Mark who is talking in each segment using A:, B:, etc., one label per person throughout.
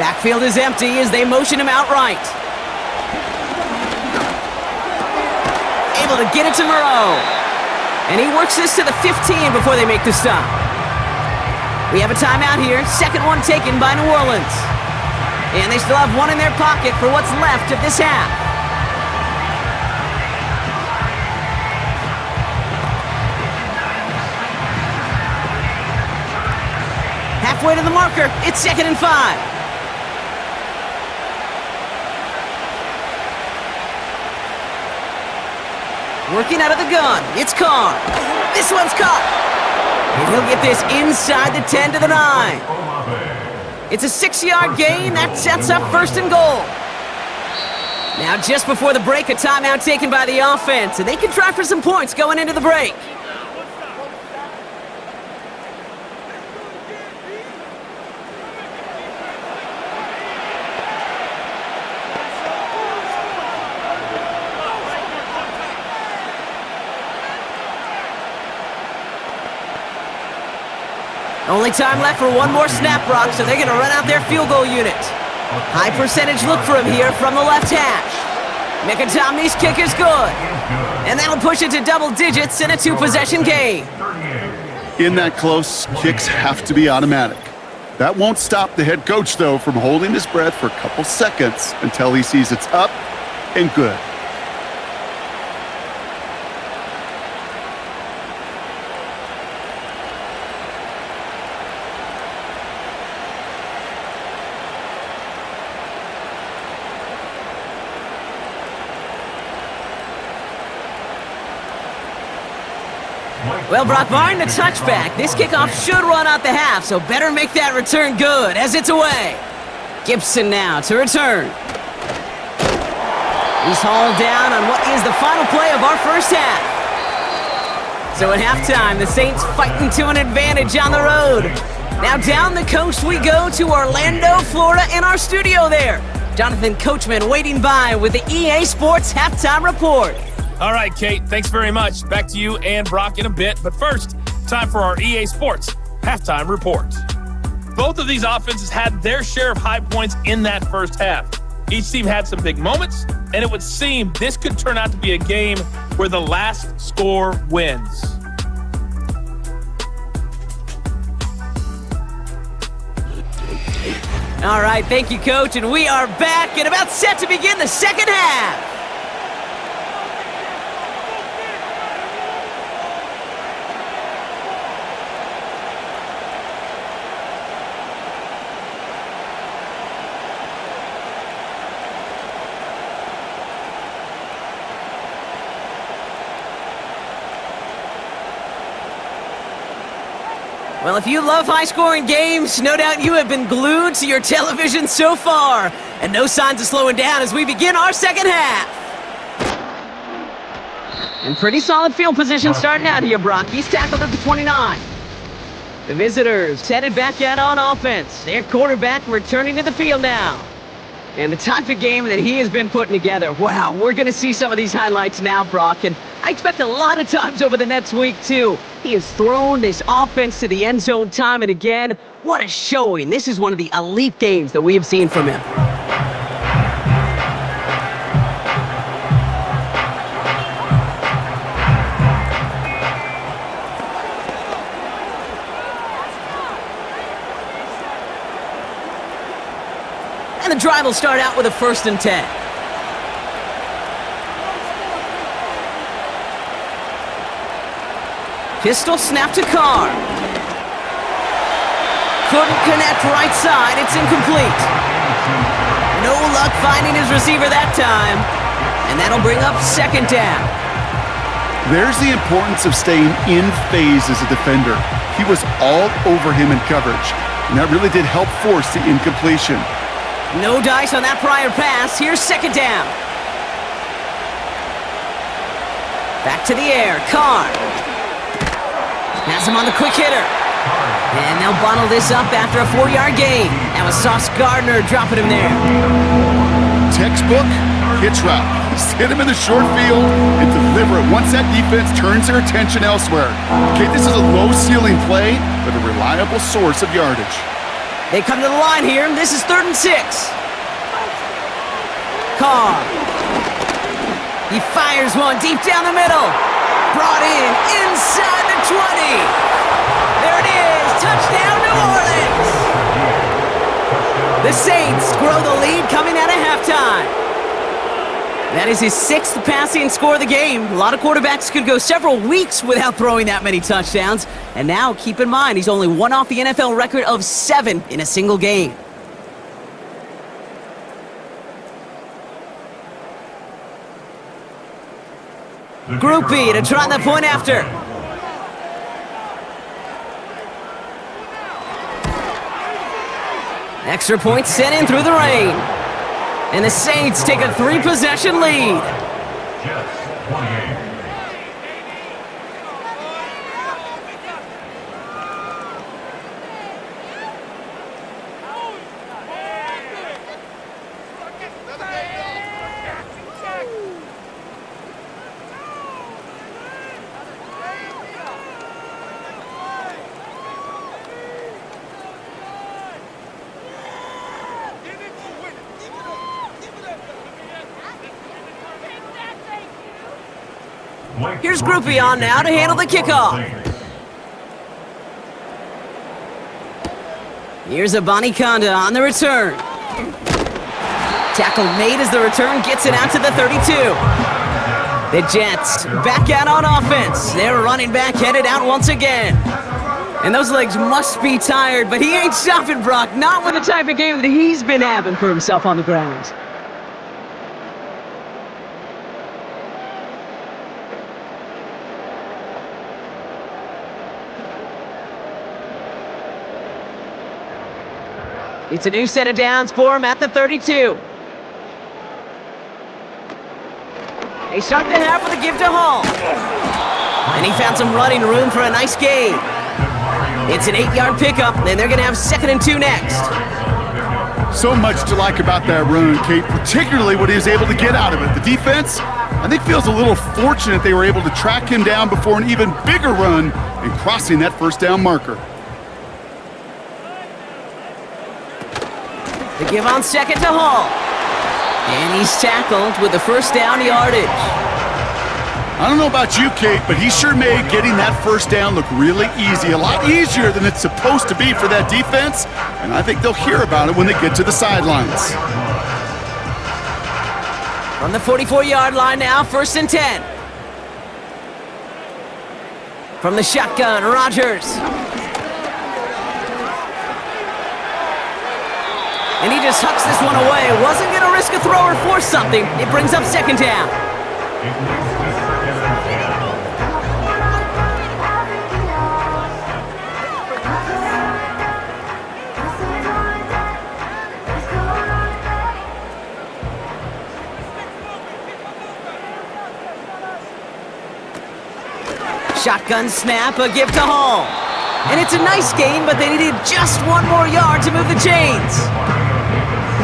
A: Backfield is empty as they motion him outright. Able to get it to Moreau. And he works this to the 15 before they make the stop. We have a timeout here. Second one taken by New Orleans. And they still have one in their pocket for what's left of this half. Halfway to the marker. It's 2nd and 5. Working out of the gun, it's Carr. This one's caught. And he'll get this inside the 10 to the 9. It's a 6-yard gain. That sets up 1st and goal. Now just before the break, a timeout taken by the offense, and they can try for some points going into the break. Only time left for one more snap, Brock, so they're going to run out their field goal unit. High percentage look for him here from the left hash. Mikatomy's kick is good. And that'll push it to double digits in a 2-possession game.
B: In that close, kicks have to be automatic. That won't stop the head coach, though, from holding his breath for a couple seconds until he sees it's up and good.
A: Well, Brock, barring the touchback, this kickoff should run out the half, so better make that return good as it's away. Gibson now to return. He's hauled down on what is the final play of our first half. So at halftime, the Saints fighting to an advantage on the road. Now down the coast we go to Orlando, Florida, in our studio there. Jonathan Coachman waiting by with the EA Sports Halftime Report.
C: All right, Kate, thanks very much. Back to you and Brock in a bit. But first, time for our EA Sports Halftime Report. Both of these offenses had their share of high points in that first half. Each team had some big moments, and it would seem this could turn out to be a game where the last score wins.
A: All right, thank you, Coach, and we are back and about set to begin the second half. Well, if you love high-scoring games, no doubt you have been glued to your television so far. And no signs of slowing down as we begin our second half. And pretty solid field position starting out here, Brock. He's tackled at the 29. The visitors headed back out on offense. Their quarterback returning to the field now. And the type of game that he has been putting together. Wow, we're going to see some of these highlights now, Brock. And I expect a lot of times over the next week, too. He has thrown this offense to the end zone time and again. What a showing. This is one of the elite games that we have seen from him. And the drive will start out with a 1st and 10. Pistol snap to Carr. Couldn't connect right side. It's incomplete. No luck finding his receiver that time. And that'll bring up 2nd down.
B: There's the importance of staying in phase as a defender. He was all over him in coverage, and that really did help force the incompletion.
A: No dice on that prior pass. Here's 2nd down. Back to the air. Carr. Has him on the quick hitter. And they'll bottle this up after a 4-yard gain. That was Sauce Gardner dropping him there.
B: Textbook hitch route. Just hit him in the short field and deliver it once that defense turns their attention elsewhere. Okay, this is a low-ceiling play, but a reliable source of yardage.
A: They come to the line here. This is 3rd and and 6. Carr. He fires one deep down the middle. Brought in inside the 20. There it is. Touchdown, New Orleans. The Saints grow the lead coming out of halftime. That is his 6th passing score of the game. A lot of quarterbacks could go several weeks without throwing that many touchdowns. And now, keep in mind, he's only one off the NFL record of 7 in a single game. Group B to try the point after. Extra point sent in through the rain. And the Saints take a 3-possession lead. Here's Groupie on now to handle the kickoff. Here's Abanikanda on the return. Tackle made as the return gets it out to the 32. The Jets back out on offense. Their running back headed out once again. And those legs must be tired, but he ain't stopping, Brock. Not with the type of game that he's been having for himself on the ground. It's a new set of downs for him at the 32. They start the half with a give to Hall. And he found some running room for a nice gain. It's an 8-yard pickup, and they're going to have 2nd and 2 next.
B: So much to like about that run, Kate, particularly what he was able to get out of it. The defense, I think, feels a little fortunate they were able to track him down before an even bigger run and crossing that first down marker.
A: The give on 2nd to Hall. And he's tackled with the first down yardage.
B: I don't know about you, Kate, but he sure made getting that first down look really easy. A lot easier than it's supposed to be for that defense. And I think they'll hear about it when they get to the sidelines.
A: From the 44-yard line now, 1st and 10. From the shotgun, Rodgers. And he just hucks this one away. Wasn't going to risk a throw or force something. It brings up 2nd down. Shotgun snap, a give to Hall. And it's a nice gain, but they needed just 1 more yard to move the chains.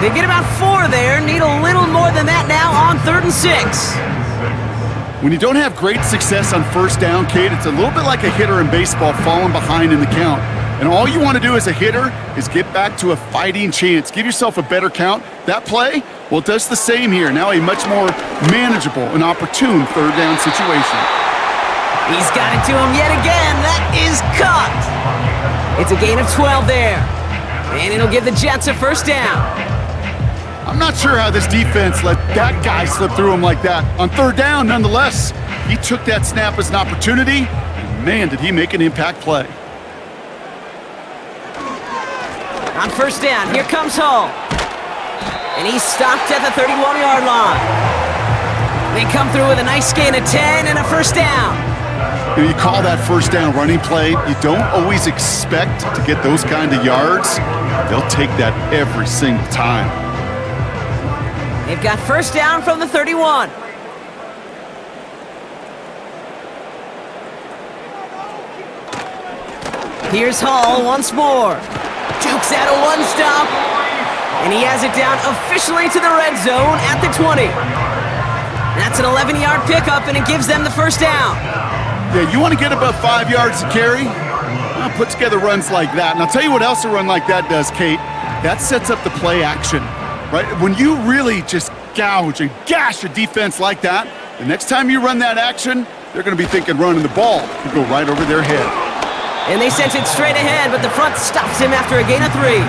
A: They get about 4 there, need a little more than that now on 3rd and 6.
B: When you don't have great success on first down, Kate, it's a little bit like a hitter in baseball falling behind in the count. And all you want to do as a hitter is get back to a fighting chance. Give yourself a better count. That play, well, it does the same here. Now a much more manageable and opportune 3rd down situation.
A: He's got it to him yet again. That is caught. It's a gain of 12 there. And it'll give the Jets a first down.
B: I'm not sure how this defense let that guy slip through him like that. On 3rd down, nonetheless, he took that snap as an opportunity. And man, did he make an impact play.
A: On 1st down, here comes Hall. And he's stopped at the 31-yard line. They come through with a nice gain of 10 and a first down.
B: You call that first down running play, you don't always expect to get those kind of yards. They'll take that every single time.
A: They've got first down from the 31. Here's Hall once more. Dukes out a 1-stop. And he has it down officially to the red zone at the 20. That's an 11-yard pickup, and it gives them the first down.
B: Yeah, you want to get above 5 yards to carry? Well, put together runs like that. And I'll tell you what else a run like that does, Kate. that sets up the play action, right? When you really just gouge and gash a defense like that, the next time you run that action, they're going to be thinking running the ball could go right over their head.
A: And they sent it straight ahead, but the front stops him after a gain of 3.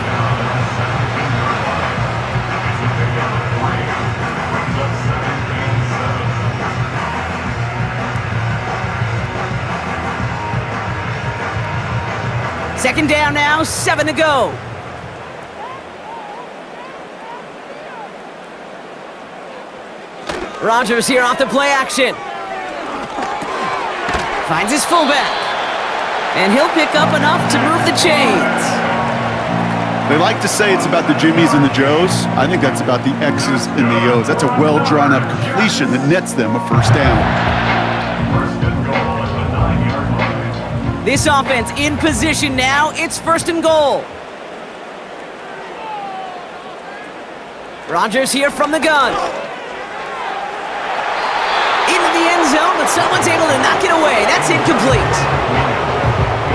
A: Second down now, 7 to go. Rodgers here off the play action. Finds his fullback. And he'll pick up enough to move the chains.
B: They like to say it's about the Jimmies and the Joes. I think that's about the X's and the O's. That's a well-drawn-up completion that nets them a first down.
A: This offense in position now. It's 1st and goal. Rodgers here from the gun. Into the end zone, but someone's able to knock it away. That's incomplete.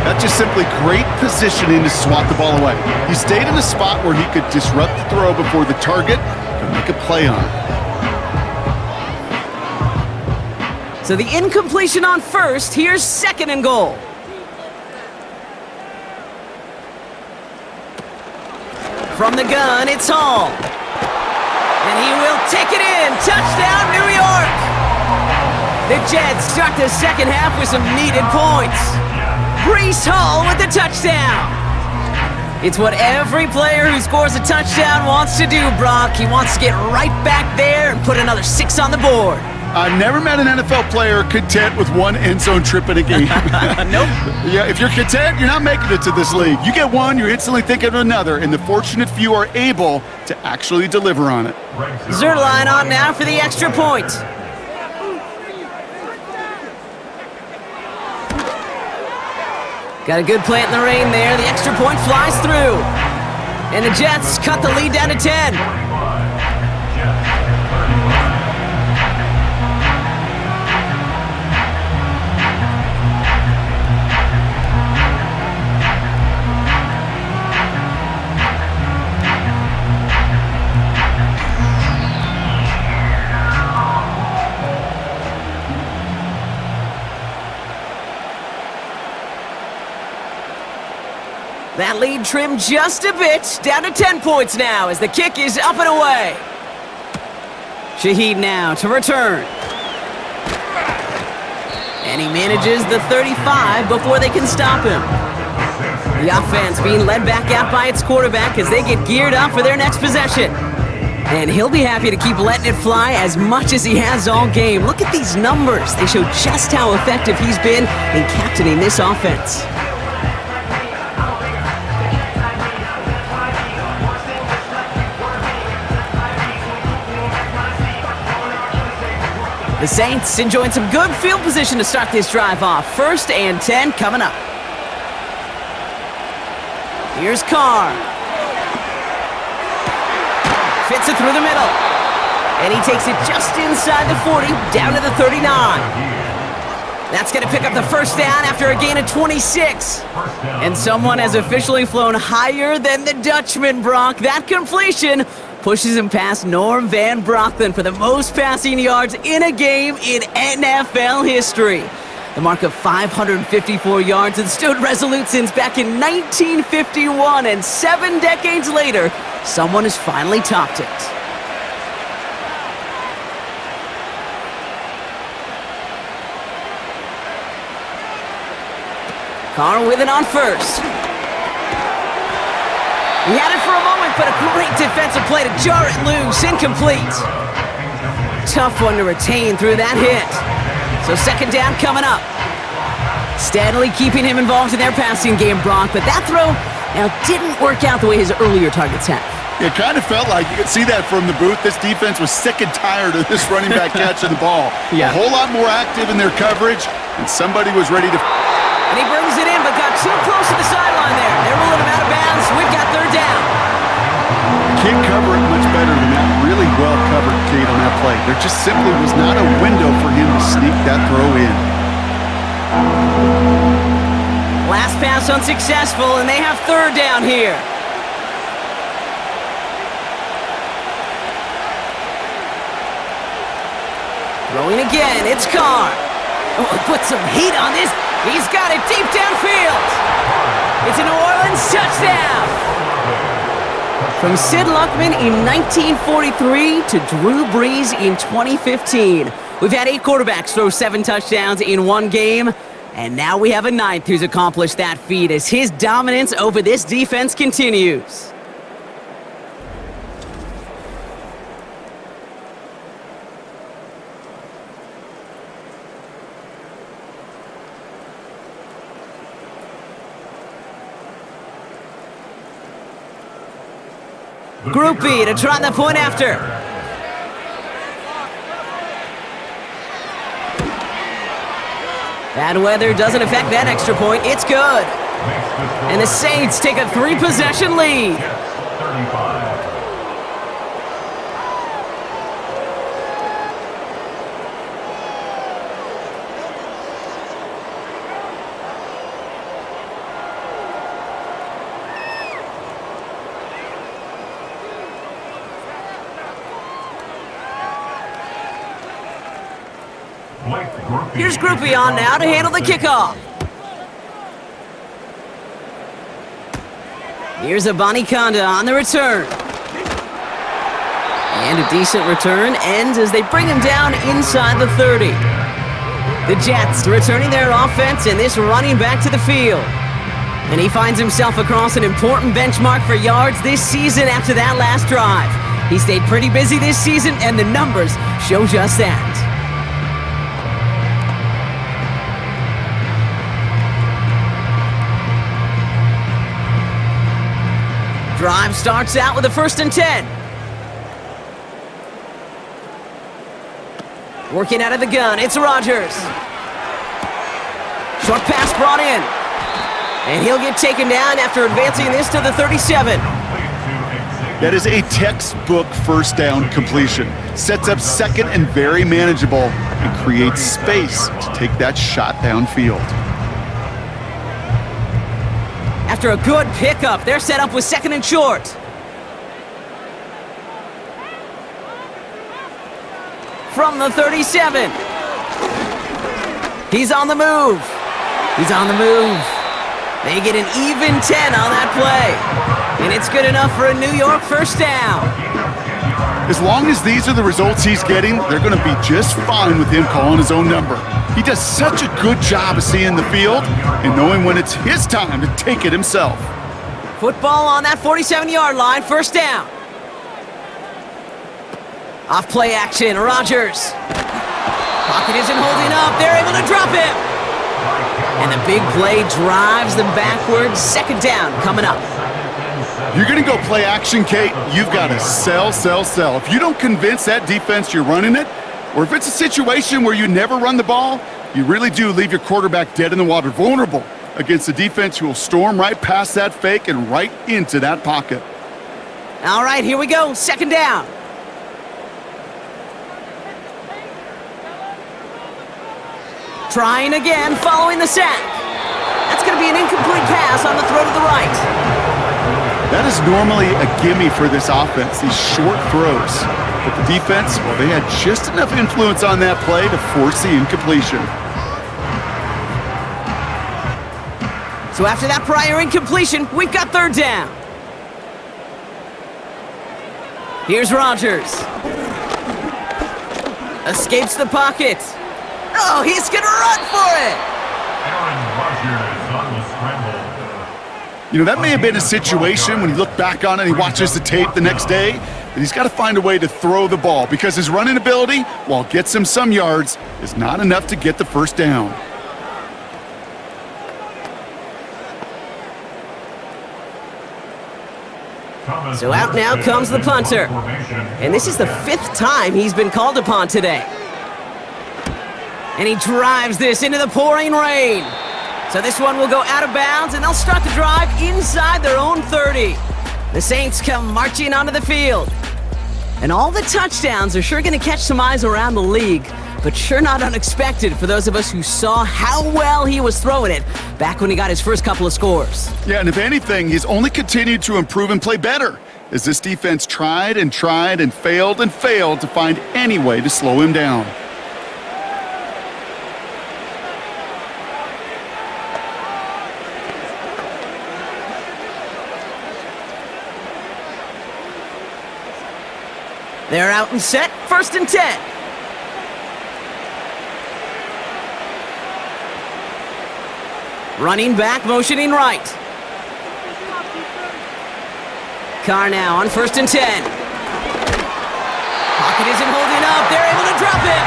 B: That's just simply great positioning to swat the ball away. He stayed in a spot where he could disrupt the throw before the target could make a play on it.
A: So the incompletion on 1st. Here's 2nd and goal. From the gun, it's Hall. And he will take it in. Touchdown, New York! The Jets start the second half with some needed points. Breece Hall with the touchdown. It's what every player who scores a touchdown wants to do, Brock. He wants to get right back there and put another 6 on the board.
B: I've never met an NFL player content with one end zone trip in a game.
A: Nope.
B: Yeah, if you're content, you're not making it to this league. You get one, you're instantly thinking of another, and the fortunate few are able to actually deliver on it.
A: Zerline on now for the extra point. Got a good plant in the rain there. The extra point flies through. And the Jets cut the lead down to 10. That lead trimmed just a bit, down to 10 points now as the kick is up and away. Shaheed now to return. And he manages the 35 before they can stop him. The offense being led back out by its quarterback as they get geared up for their next possession. And he'll be happy to keep letting it fly as much as he has all game. Look at these numbers. They show just how effective he's been in captaining this offense. The Saints enjoying some good field position to start this drive off. 1st and 10 coming up. Here's Carr. Fits it through the middle. And he takes it just inside the 40, down to the 39. That's going to pick up the first down after a gain of 26. And someone has officially flown higher than the Dutchman, Brock. That completion pushes him past Norm Van Brocklin for the most passing yards in a game in NFL history. The mark of 554 yards and stood resolute since back in 1951, and 7 decades later, someone has finally topped it. Carr with it on 1st. He had it for a moment, but a great defensive play to jar it loose. Incomplete. Tough one to retain through that hit. So 2nd down coming up. Steadily keeping him involved in their passing game, Brock, but that throw now didn't work out the way his earlier targets have.
B: It kind of felt like you could see that from the booth. This defense was sick and tired of this running back catching the ball.
A: Yeah.
B: A whole lot more active in their coverage, and somebody was ready to...
A: And he brings it in, but got too close to the sideline there. They're ruling him out of bounds. We've got 3rd down.
B: Can't cover it much better than that. Really well covered, Kate, on that play. There just simply was not a window for him to sneak that throw in.
A: Last pass unsuccessful, and they have 3rd down here. Throwing again, it's Carr. Oh, put some heat on this. He's got it deep downfield. It's a New Orleans touchdown. From Sid Luckman in 1943 to Drew Brees in 2015. We've had 8 quarterbacks throw 7 touchdowns in one game, and now we have a 9th who's accomplished that feat as his dominance over this defense continues. Group B to try the point after. Bad weather doesn't affect that extra point. It's good. And the Saints take a 3-possession lead. Here's Groupie on now to handle the kickoff. Here's Abanikanda on the return. And a decent return ends as they bring him down inside the 30. The Jets returning their offense and this running back to the field. And he finds himself across an important benchmark for yards this season after that last drive. He stayed pretty busy this season and the numbers show just that. Drive starts out with a 1st and 10. Working out of the gun, it's Rodgers. Short pass brought in. And he'll get taken down after advancing this to the 37.
B: That is a textbook 1st down completion. Sets up 2nd and very manageable and creates space to take that shot downfield.
A: After a good pickup, they're set up with 2nd and short. From the 37. He's on the move. He's on the move. They get an even 10 on that play. And it's good enough for a New York 1st down.
B: As long as these are the results he's getting, they're going to be just fine with him calling his own number. He does such a good job of seeing the field and knowing when it's his time to take it himself.
A: Football on that 47-yard line, 1st down. Off play action, Rodgers. Pocket isn't holding up. They're able to drop him. And the big play drives them backwards. 2nd down coming up.
B: You're going to go play action, Kate. You've got to sell. If you don't convince that defense you're running it, or if it's a situation where you never run the ball, you really do leave your quarterback dead in the water, vulnerable against a defense who will storm right past that fake and right into that pocket.
A: All right, here we go. 2nd down. Trying again, following the sack. That's going to be an incomplete pass on the throw to the right.
B: That is normally a gimme for this offense, these short throws. But the defense, well, they had just enough influence on that play to force the incompletion.
A: So after that prior incompletion, we've got 3rd down. Here's Rodgers. Escapes the pocket. Oh, he's going to run for it.
B: You know, that may have been a situation when you look back on it and he watches the tape the next day, that he's got to find a way to throw the ball because his running ability, while it gets him some yards, is not enough to get the 1st down.
A: So out now comes the punter. And this is the 5th time he's been called upon today. And he drives this into the pouring rain. So this one will go out of bounds, and they'll start the drive inside their own 30. The Saints come marching onto the field. And all the touchdowns are sure going to catch some eyes around the league, but sure not unexpected for those of us who saw how well he was throwing it back when he got his first couple of scores.
B: Yeah, and if anything, he's only continued to improve and play better as this defense tried and failed to find any way to slow him down.
A: They're out and set, 1st and 10. Running back, motioning right. Carr now on 1st and 10. Pocket isn't holding up. They're able to drop him.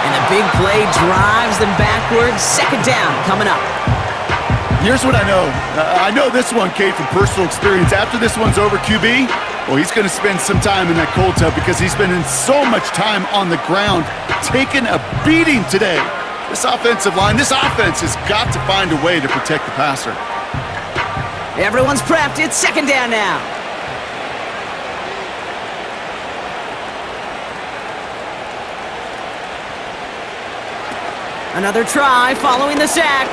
A: And the big play drives them backwards. 2nd down coming up.
B: Here's what I know. I know this one, Kate, from personal experience. After this one's over, QB, well, he's going to spend some time in that cold tub because he's spending so much time on the ground, taking a beating today. This offensive line, this offense has got to find a way to protect the passer.
A: Everyone's prepped. It's 2nd down now. Another try following the sack.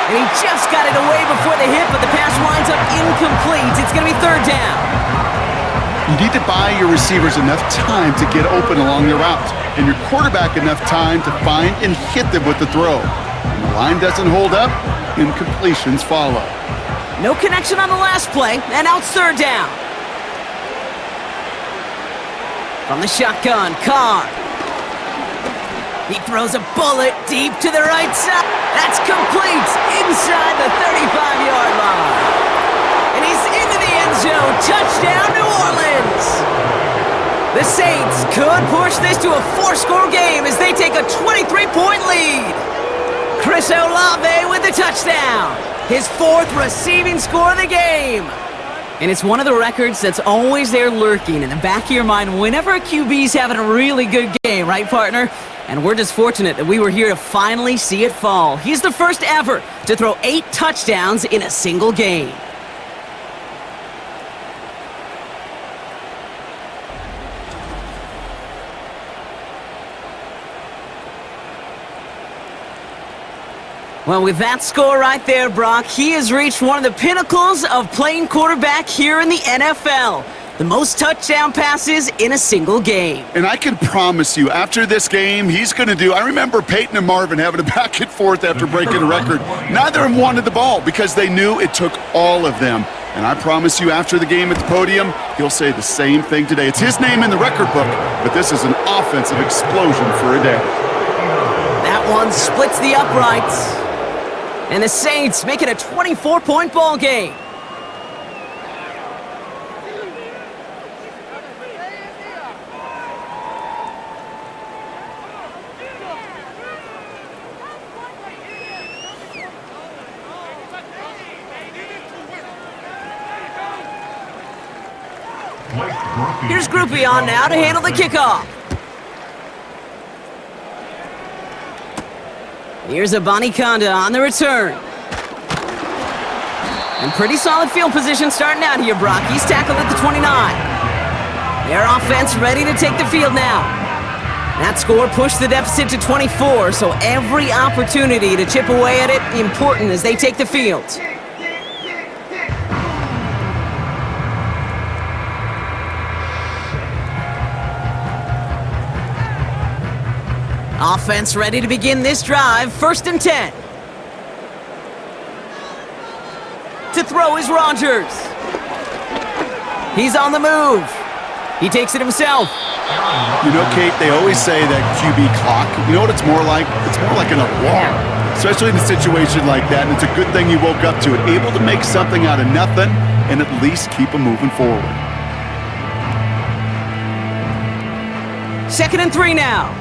A: And he just got it away before the hit, but the pass winds up incomplete. It's going to be 3rd down.
B: You need to buy your receivers enough time to get open along their route, and your quarterback enough time to find and hit them with the throw. When the line doesn't hold up, incompletions follow.
A: No connection on the last play, and now it's 3rd down. From the shotgun, Carr. He throws a bullet deep to the right side. That's complete inside the 35-yard line. And he's into the end zone. Touchdown, New Orleans. The Saints could push this to a 4-score game as they take a 23-point lead. Chris Olave with the touchdown. His 4th receiving score of the game. And it's one of the records that's always there lurking in the back of your mind whenever a QB's having a really good game, right, partner? And we're just fortunate that we were here to finally see it fall. He's the first ever to throw 8 touchdowns in a single game. Well, with that score right there, Brock, he has reached one of the pinnacles of playing quarterback here in the NFL. The most touchdown passes in a single game.
B: And I can promise you, after this game, he's going to do... I remember Peyton and Marvin having a back and forth after breaking a record. Neither of them wanted the ball because they knew it took all of them. And I promise you, after the game at the podium, he'll say the same thing today. It's his name in the record book, but this is an offensive explosion for a day.
A: That one splits the uprights. And the Saints make it a 24-point ball game. Here's Groupie on now to handle the kickoff. Here's Abanikanda on the return. And pretty solid field position starting out here, Brock. He's tackled at the 29. Their offense ready to take the field now. That score pushed the deficit to 24, so every opportunity to chip away at it important as they take the field. Offense ready to begin this drive. 1st and 10. To throw is Rodgers. He's on the move. He takes it himself.
B: You know, Kate, they always say that QB clock, you know what it's more like? It's more like an alarm, especially in a situation like that. And it's a good thing you woke up to it, able to make something out of nothing and at least keep them moving forward.
A: 2nd and 3 now.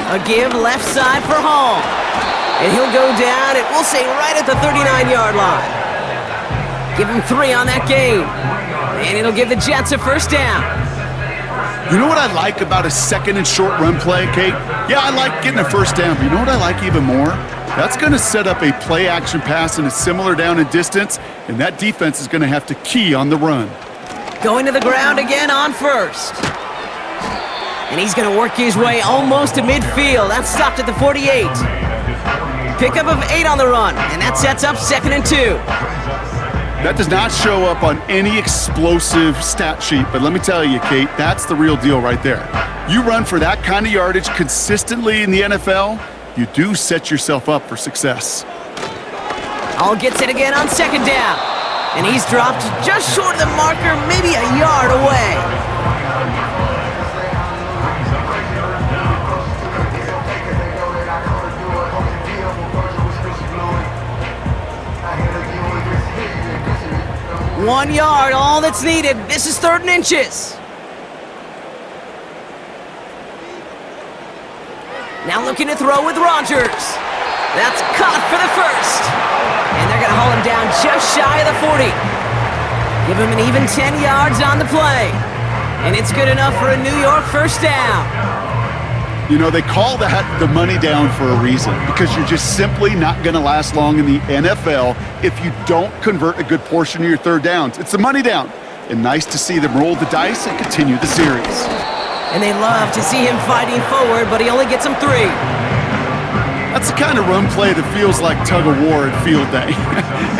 A: A give left side for Hall. And he'll go down, and we'll say right at the 39-yard line. Give him 3 on that game. And it'll give the Jets a 1st down.
B: You know what I like about a 2nd and short run play, Kate? Yeah, I like getting a 1st down, but you know what I like even more? That's going to set up a play-action pass in a similar down and distance, and that defense is going to have to key on the run.
A: Going to the ground again on 1st. And he's going to work his way almost to midfield. That's stopped at the 48. Pickup of 8 on the run, and that sets up 2nd and 2.
B: That does not show up on any explosive stat sheet, but let me tell you, Kate, that's the real deal right there. You run for that kind of yardage consistently in the NFL, you do set yourself up for success.
A: All gets it again on second down. And he's dropped just short of the marker, maybe a yard away. One yard, all that's needed. This is 3rd and inches. Now looking to throw with Rodgers. That's caught for the first. And they're going to haul him down just shy of the 40. Give him an even 10 yards on the play. And it's good enough for a New York first down.
B: You know, they call that the money down for a reason, because you're just simply not going to last long in the NFL if you don't convert a good portion of your 3rd downs. It's the money down. And nice to see them roll the dice and continue the series.
A: And they love to see him fighting forward, but he only gets them 3.
B: That's the kind of run play that feels like tug of war at field day.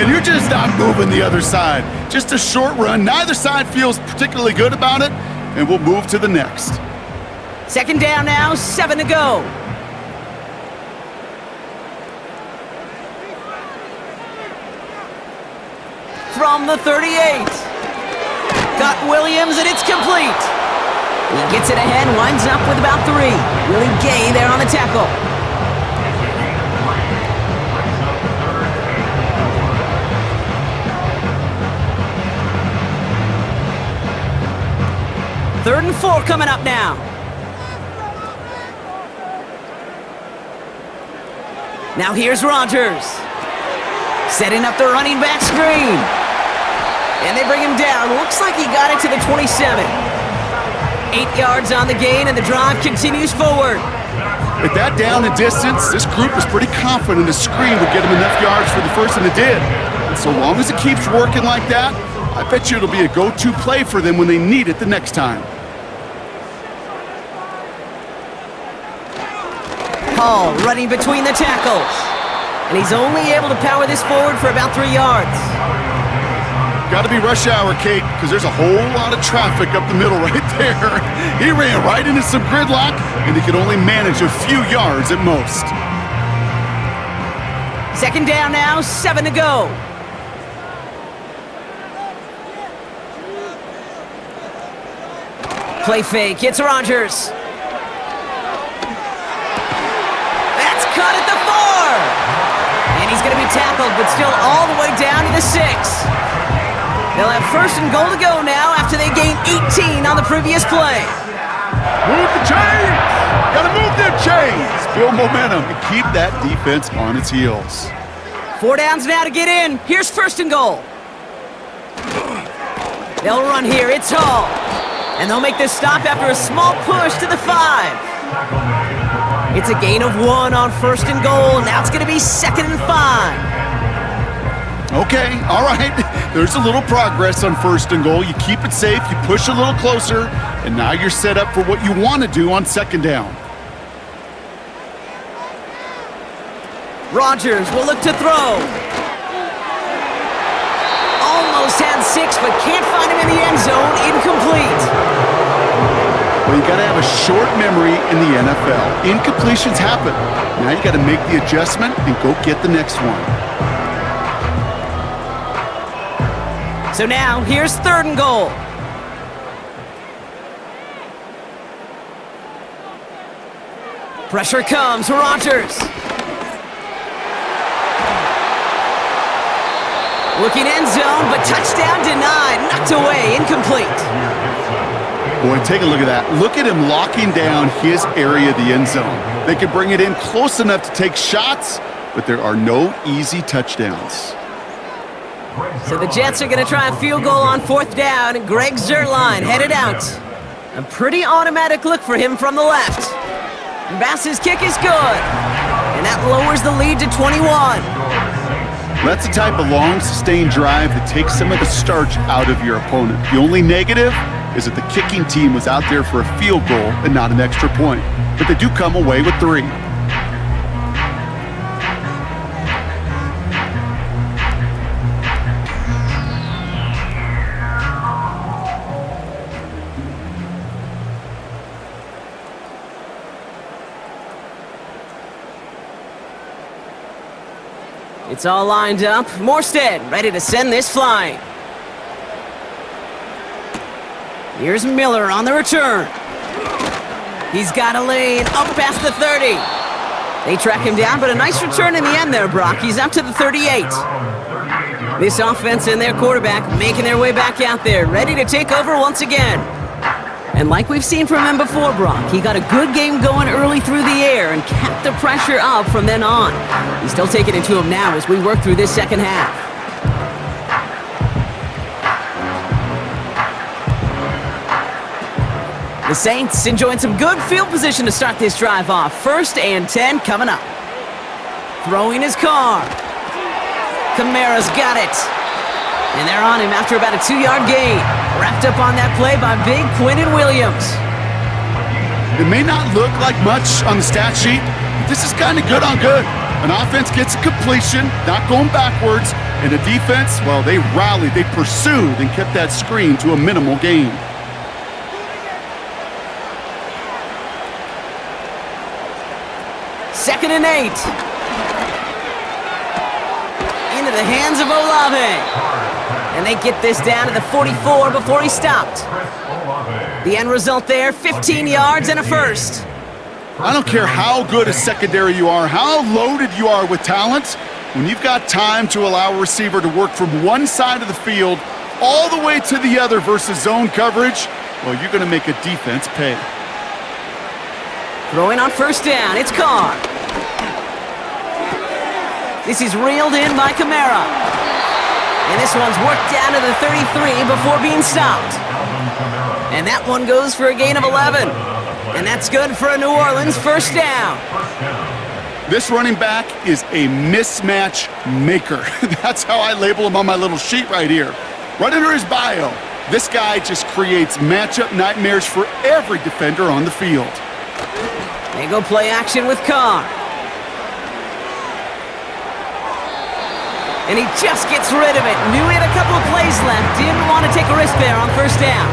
B: And you're just not moving the other side. Just a short run. Neither side feels particularly good about it, and we'll move to the next.
A: 2nd down now, 7 to go. From the 38. Got Williams, and it's complete. He gets it ahead, winds up with about 3. Willie Gay there on the tackle. Third and 4 coming up now. Now here's Rodgers. Setting up the running back screen. And they bring him down. Looks like he got it to the 27. 8 yards on the gain, and the drive continues forward.
B: With that down and distance, this group was pretty confident the screen would get him enough yards for the first, and it did. And so long as it keeps working like that, I bet you it'll be a go-to play for them when they need it the next time.
A: Hall running between the tackles. And he's only able to power this forward for about 3 yards.
B: Got to be rush hour, Kate, because there's a whole lot of traffic up the middle right there. He ran right into some gridlock, and he could only manage a few yards at most.
A: 2nd down now, 7 to go. Play fake, it's Rodgers. That's caught at the 4. And he's going to be tackled, but still all the way down to the 6. They'll have 1st and goal to go now after they gained 18 on the previous play.
B: Move the chains! Gotta move them chains! Build momentum and keep that defense on its heels.
A: 4 downs now to get in. Here's 1st and goal. They'll run here. It's Hall. And they'll make this stop after a small push to the 5. It's a gain of 1 on 1st and goal. Now it's going to be 2nd and 5.
B: Okay, all right. There's a little progress on 1st and goal. You keep it safe, you push a little closer, and now you're set up for what you want to do on 2nd down.
A: Rodgers will look to throw. Almost had 6, but can't find him in the end zone. Incomplete.
B: Well, you got to have a short memory in the NFL. Incompletions happen. Now you got to make the adjustment and go get the next one.
A: So now, here's 3rd and goal. Pressure comes, Rodgers. Looking end zone, but touchdown denied. Knocked away, incomplete.
B: Boy, take a look at that. Look at him locking down his area of the end zone. They can bring it in close enough to take shots, but there are no easy touchdowns.
A: So the Jets are going to try a field goal on 4th down, and Greg Zuerlein headed out. A pretty automatic look for him from the left. And Bass's kick is good, and that lowers the lead to 21.
B: That's the type of long, sustained drive that takes some of the starch out of your opponent. The only negative is that the kicking team was out there for a field goal and not an extra point. But they do come away with 3.
A: It's all lined up. Morstead ready to send this flying. Here's Miller on the return. He's got a lane up past the 30. They track him down, but a nice return in the end there, Brock. He's up to the 38. This offense and their quarterback making their way back out there, ready to take over once again. And like we've seen from him before, Brock, he got a good game going early through the air and kept the pressure up from then on. He's still taking it to him now as we work through this second half. The Saints enjoying some good field position to start this drive off. 1st and 10 coming up. Throwing his car. Kamara's got it. And they're on him after about a 2-yard gain. Wrapped up on that play by big Quinnen Williams.
B: It may not look like much on the stat sheet, but this is kind of good on good. An offense gets a completion, not going backwards, and the defense, well, they rallied, they pursued, and kept that screen to a minimal gain.
A: Second and 8. Into the hands of Olave. And they get this down to the 44 before he stopped. The end result there, 15 yards and a first.
B: I don't care how good a secondary you are, how loaded you are with talent, when you've got time to allow a receiver to work from one side of the field all the way to the other versus zone coverage, well, you're going to make a defense pay.
A: Throwing on 1st down, it's Carr. This is reeled in by Kamara. And this one's worked down to the 33 before being stopped. And that one goes for a gain of 11. And that's good for a New Orleans 1st down.
B: This running back is a mismatch maker. That's how I label him on my little sheet right here. Right under his bio, this guy just creates matchup nightmares for every defender on the field.
A: They go play action with Carr. And he just gets rid of it. Knew he had a couple of plays left. Didn't want to take a risk there on 1st down.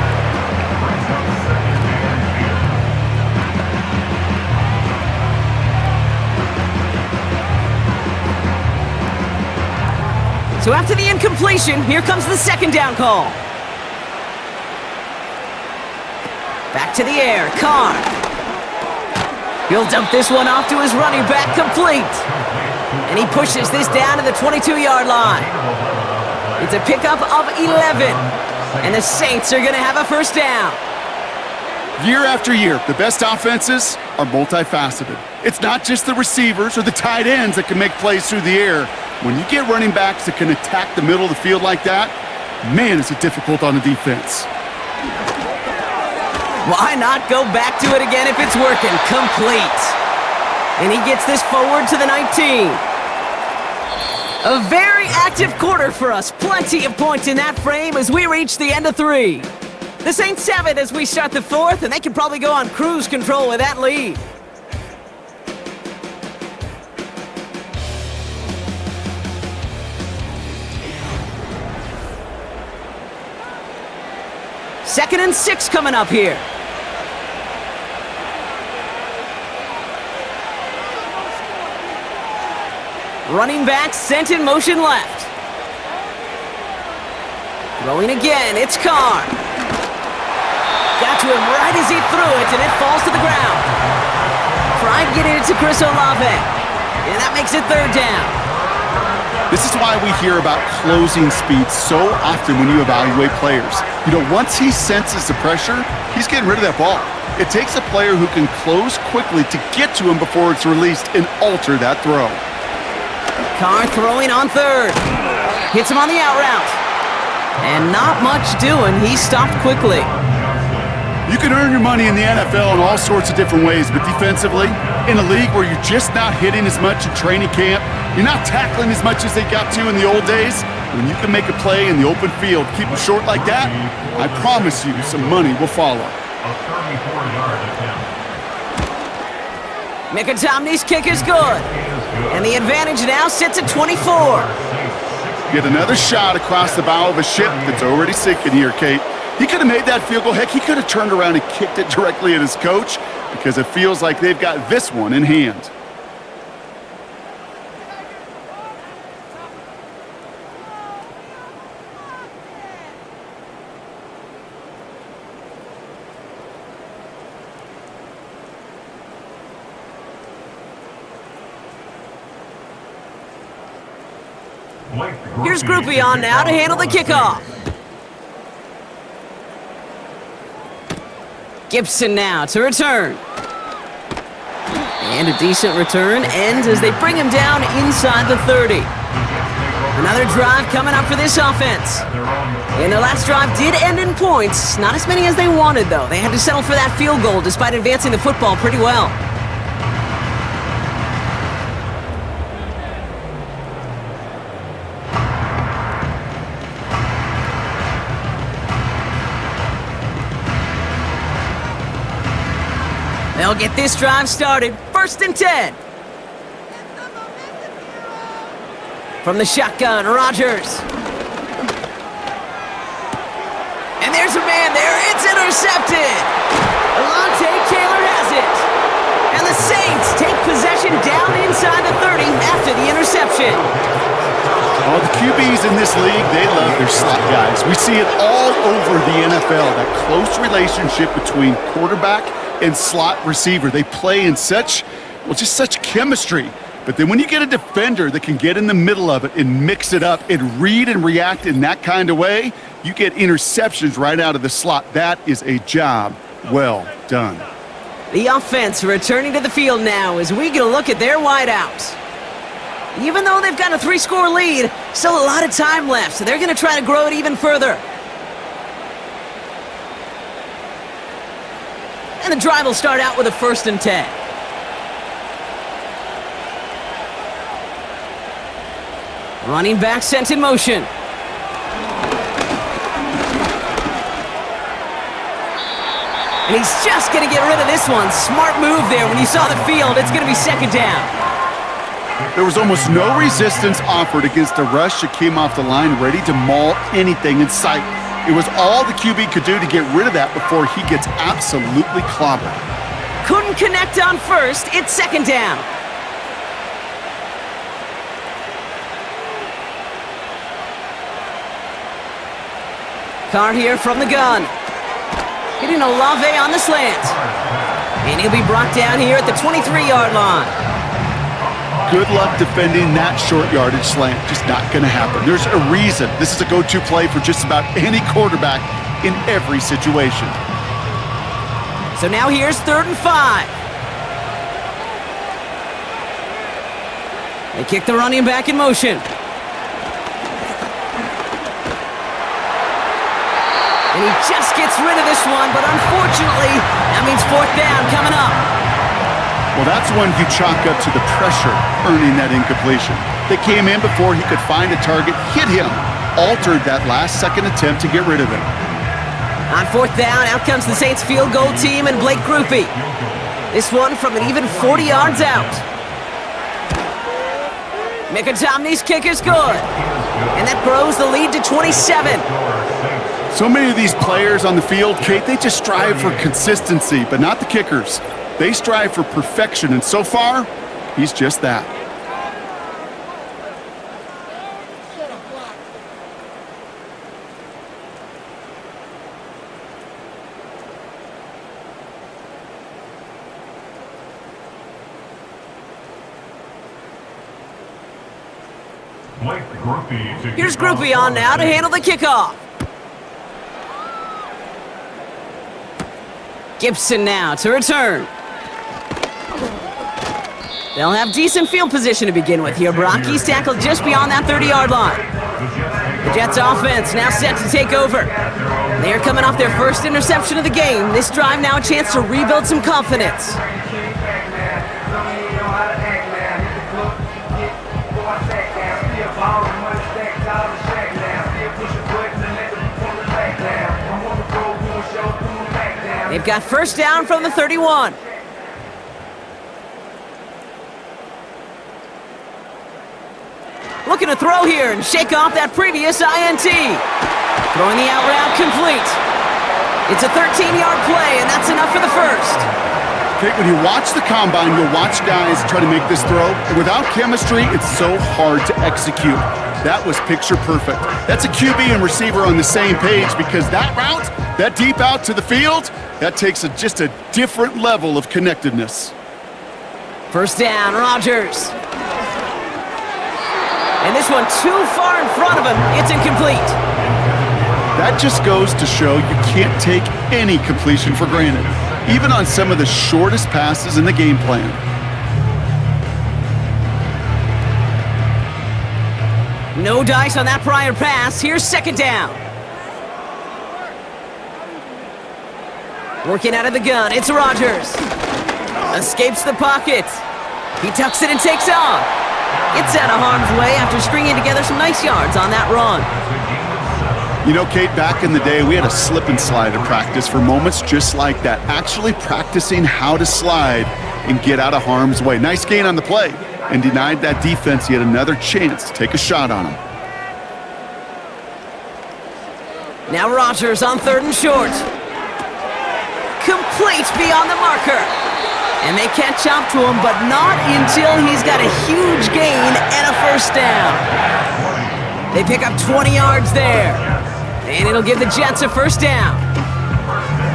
A: So after the incompletion, here comes the 2nd down call. Back to the air, Carr. He'll dump this one off to his running back, complete. And he pushes this down to the 22-yard line. It's a pickup of 11. And the Saints are going to have a 1st down.
B: Year after year, the best offenses are multifaceted. It's not just the receivers or the tight ends that can make plays through the air. When you get running backs that can attack the middle of the field like that, man, is it difficult on the defense.
A: Why not go back to it again if it's working? Complete. And he gets this forward to the 19. A very active quarter for us. Plenty of points in that frame as we reach the end of 3. The Saints have it as we start the 4th, and they can probably go on cruise control with that lead. Second and 6 coming up here. Running back sent in motion left. Throwing again, it's Carr. Got to him right as he threw it, and it falls to the ground. Tried getting it to Chris Olave, and that makes it 3rd down.
B: This is why we hear about closing speed so often when you evaluate players. You know, once he senses the pressure, he's getting rid of that ball. It takes a player who can close quickly to get to him before it's released and alter that throw.
A: Carr throwing on 3rd. Hits him on the out route. And not much doing. He stopped quickly.
B: You can earn your money in the NFL in all sorts of different ways, but defensively, in a league where you're just not hitting as much in training camp, you're not tackling as much as they got to in the old days, when you can make a play in the open field, keep them short like that, I promise you some money will follow.
A: Mikatomni's kick is good. And the advantage now sits at 24.
B: Get another shot across the bow of a ship that's already sinking here, Kate. He could have made that field goal. Heck, he could have turned around and kicked it directly at his coach because it feels like they've got this one in hand.
A: Here's Groupie on now to handle the kickoff. Gibson now to return. And a decent return ends as they bring him down inside the 30. Another drive coming up for this offense. And their last drive did end in points. Not as many as they wanted, though. They had to settle for that field goal despite advancing the football pretty well. They'll get this drive started. 1st and 10. From the shotgun, Rodgers. And there's a man there. It's intercepted. Alontae Taylor has it. And the Saints take possession down inside the 30 after the interception.
B: Well, the QBs in this league, they love their slot guys. We see it all over the NFL, that close relationship between quarterback and slot receiver. They play in such chemistry. But then when you get a defender that can get in the middle of it and mix it up and read and react in that kind of way, you get interceptions right out of the slot. That is a job well done.
A: The offense returning to the field now as we get a look at their wideouts. Even though they've got a 3-score lead, still a lot of time left, so they're going to try to grow it even further. And the drive will start out with a 1st and 10. Running back sent in motion. And he's just going to get rid of this one. Smart move there when you saw the field. It's going to be 2nd down.
B: There was almost no resistance offered against a rush that came off the line ready to maul anything in sight. It was all the QB could do to get rid of that before he gets absolutely clobbered.
A: Couldn't connect on 1st. It's 2nd down. Carr here from the gun. Hitting Olave on the slant. And he'll be brought down here at the 23-yard line.
B: Good luck defending that short yardage slant. Just not going to happen. There's a reason this is a go-to play for just about any quarterback in every situation.
A: So now here's 3rd and 5. They kick the running back in motion. And he just gets rid of this one, but unfortunately, that means 4th down coming up.
B: Well, that's when you chalk up to the pressure earning that incompletion. They came in before he could find a target, hit him, altered that last-second attempt to get rid of him.
A: On 4th down, out comes the Saints field goal team and Blake Groupie. This one from an even 40 yards out. Mikatomney's kick is good. And that grows the lead to 27.
B: So many of these players on the field, Kate, they just strive for consistency, but not the kickers. They strive for perfection, and so far, he's just that.
A: Here's Groupie on now to handle the kickoff. Gibson now to return. They'll have decent field position to begin with here. Brock, he's tackled just beyond that 30-yard line. The Jets offense now set to take over. They're coming off their first interception of the game. This drive now a chance to rebuild some confidence. They've got 1st down from the 31. Looking to throw here and shake off that previous INT. Throwing the out route complete. It's a 13-yard play, and that's enough for the 1st.
B: Okay, when you watch the combine, you'll watch guys try to make this throw. And without chemistry, it's so hard to execute. That was picture perfect. That's a QB and receiver on the same page because that route, that deep out to the field, that takes just a different level of connectedness.
A: 1st down, Rodgers. And this one too far in front of him. It's incomplete.
B: That just goes to show you can't take any completion for granted, even on some of the shortest passes in the game plan.
A: No dice on that prior pass. Here's second down. Working out of the gun, it's Rodgers. Escapes the pocket. He tucks it and takes off. It's out of harm's way after stringing together some nice yards on that run.
B: You know, Kate, back in the day, we had a slip and slide at practice for moments just like that, actually practicing how to slide and get out of harm's way. Nice gain on the play, and denied that defense yet another chance to take a shot on him.
A: Now Rodgers on 3rd and short. Complete beyond the marker. And they catch up to him, but not until he's got a huge gain and a first down. They pick up 20 yards there. And it'll give the Jets a first down.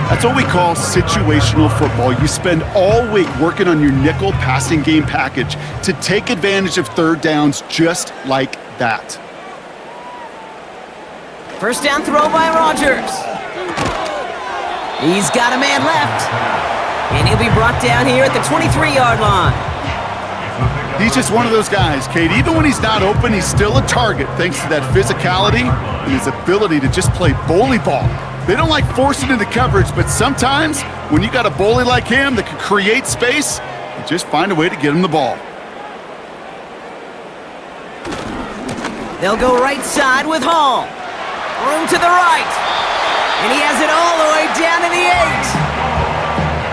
B: That's what we call situational football. You spend all week working on your nickel passing game package to take advantage of third downs just like that.
A: First down throw by Rodgers. He's got a man left. And he'll be brought down here at the 23-yard line.
B: He's just one of those guys, Kate. Even when he's not open, he's still a target thanks to that physicality and his ability to just play bully ball. They don't like forcing into coverage, but sometimes when you got a bully like him that can create space, you just find a way to get him the ball.
A: They'll go right side with Hall. Room to the right. And he has it all the way down to the 8.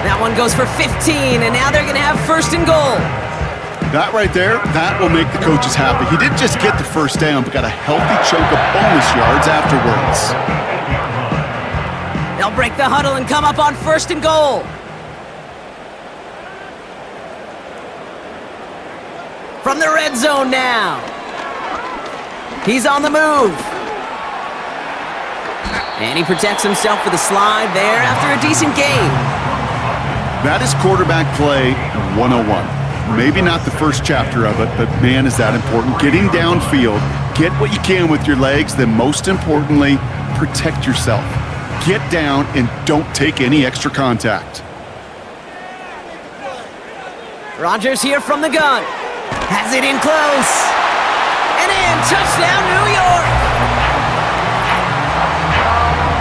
A: That one goes for 15, and now they're going to have 1st and goal.
B: That right there, that will make the coaches happy. He didn't just get the first down, but got a healthy chunk of bonus yards afterwards.
A: They'll break the huddle and come up on 1st and goal. From the red zone now. He's on the move. And he protects himself with a slide there after a decent gain.
B: That is quarterback play 101. Maybe not the first chapter of it, but man, is that important. Getting downfield, get what you can with your legs, then most importantly, protect yourself. Get down and don't take any extra contact.
A: Rodgers here from the gun. Has it in close. And in, touchdown New York!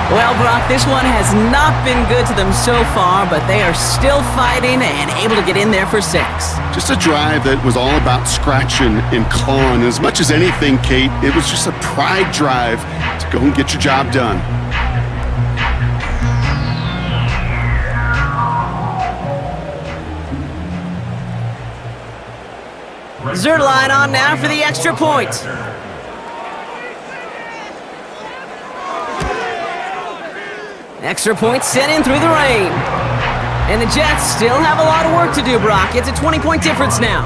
A: Well, Brock, this one has not been good to them so far, but they are still fighting and able to get in there for 6.
B: Just a drive that was all about scratching and clawing. As much as anything, Kate, it was just a pride drive to go and get your job done.
A: Zerline on now for the extra point. Extra point sent in through the rain. And the Jets still have a lot of work to do, Brock. It's a 20-point difference now.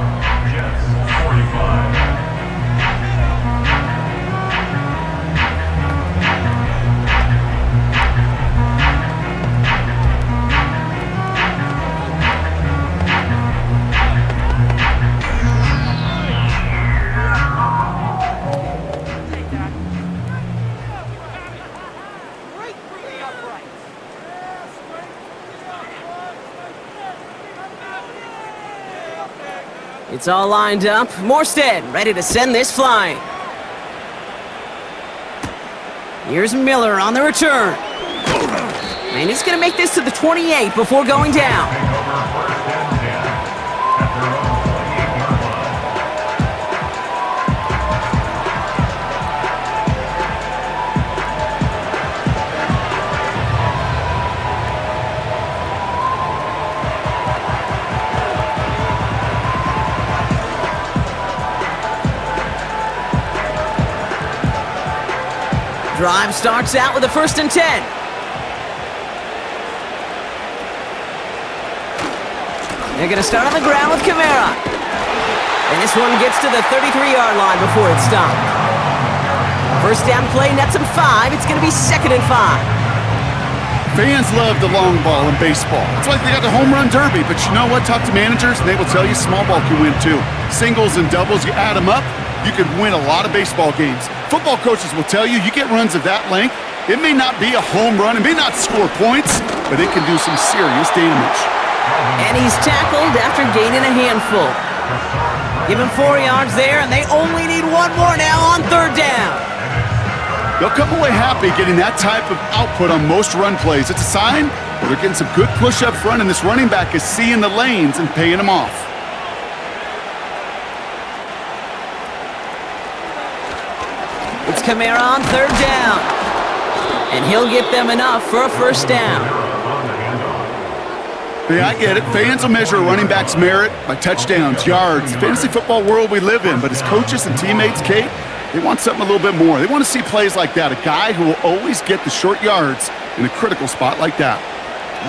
A: It's all lined up. Morstead ready to send this flying. Here's Miller on the return. And he's going to make this to the 28 before going down. Drive starts out with a 1st and 10. They're going to start on the ground with Kamara. And this one gets to the 33-yard line before it's stopped. First down play nets them 5. It's going to be 2nd and 5.
B: Fans love the long ball in baseball. It's like they got the home run derby, but you know what? Talk to managers, and they will tell you small ball can win too. Singles and doubles, you add them up, you could win a lot of baseball games. Football coaches will tell you, you get runs of that length, it may not be a home run, it may not score points, but it can do some serious damage.
A: And he's tackled after gaining a handful. Give him 4 yards there, and they only need one more now on third down.
B: They'll come away happy getting that type of output on most run plays. It's a sign that they're getting some good push up front, and this running back is seeing the lanes and paying them off.
A: It's Kamara on third down. And he'll get them enough for a first down.
B: Yeah, I get it. Fans will measure a running back's merit by touchdowns, yards, fantasy football world we live in. But as coaches and teammates, Kate, they want something a little bit more. They want to see plays like that, a guy who will always get the short yards in a critical spot like that.